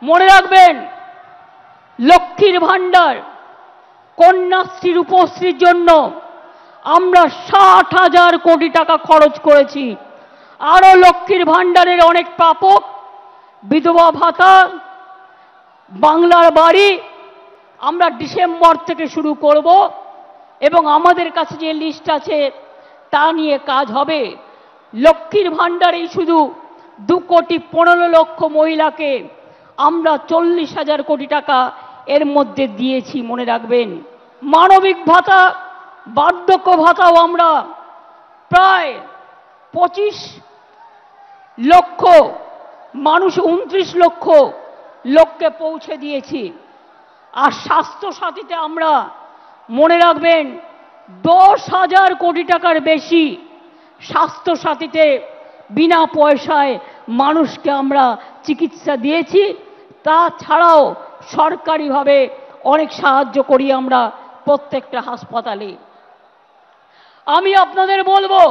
মনে রাখবেন, লক্ষ্মীর ভান্ডার, কন্যাশ্রী, রূপশ্রীর জন্য আমরা 60,000 কোটি টাকা খরচ করেছি। আরো লক্ষ্মীর ভান্ডারের অনেক প্রাপক, বিধবা ভাতা, বাংলার বাড়ি আমরা ডিসেম্বর থেকে শুরু করব এবং আমাদের কাছে যে লিস্ট আছে তা নিয়ে কাজ হবে। লক্ষ্মীর ভান্ডারেই শুধু 2,15,00,000 মহিলাকে আমরা 40,000 কোটি টাকা এর মধ্যে দিয়েছি, মনে রাখবেন। মানবিক ভাতা, বার্ধক্য ভাতাও আমরা প্রায় 25 লক্ষ মানুষ, 29 লক্ষ লোককে পৌঁছে দিয়েছি। আর স্বাস্থ্য সাথীতে আমরা, মনে রাখবেন, 10,000 কোটি টাকার বেশি স্বাস্থ্য সাথীতে বিনা পয়সায় মানুষকে আমরা চিকিৎসা দিয়েছি। তাছাড়াও সরকারিভাবে অনেক সাহায্য করি আমরা প্রত্যেকটা হাসপাতালে। আমি আপনাদের বলবো,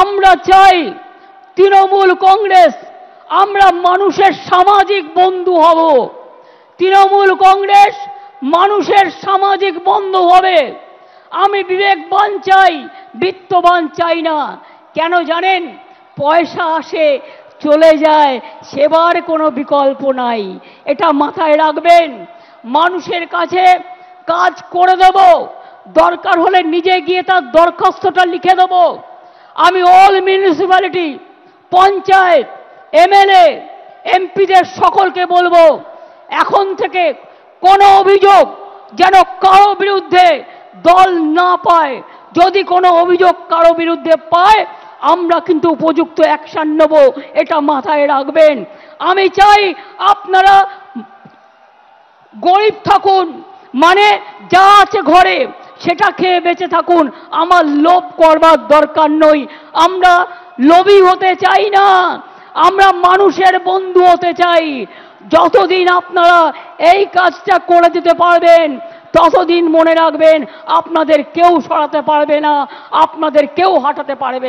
আমরা চাই তৃণমূল কংগ্রেস, আমরা মানুষের সামাজিক বন্ধু হব। তৃণমূল কংগ্রেস মানুষের সামাজিক বন্ধু হবে। আমি বিবেকবান চাই, বিত্তবান চাই না। কেন জানেন? পয়সা আসে চলে যায়, সেবার কোনো বিকল্প নাই। এটা মাথায় রাখবেন। মানুষের কাছে কাজ করে দেব, দরকার হলে নিজে গিয়ে তার দরখাস্তটা লিখে দেব। আমি অল মিউনিসিপ্যালিটি, পঞ্চায়েত, এমএলএ, এমপিদের সকলকে বলবো, এখন থেকে কোনো অভিযোগ যেন কারো বিরুদ্ধে দল না পায়। যদি কোনো অভিযোগ কারো বিরুদ্ধে পায়, আমরা কিন্তু উপযুক্ত অ্যাকশন নেব, এটা মাথায় রাখবেন। আমি চাই আপনারা গরিব থাকুন, মানে যা আছে ঘরে সেটা খেয়ে বেঁচে থাকুন। আমার লোভ করবার দরকার নই। আমরা লোভী হতে চাই না, আমরা মানুষের বন্ধু হতে চাই। যতদিন আপনারা এই কাজটা করে দিতে পারবেন, ততদিন মনে রাখবেন আপনাদের কেউ সরাতে পারবে না, আপনাদের কেউ হাঁটাতে পারবে না।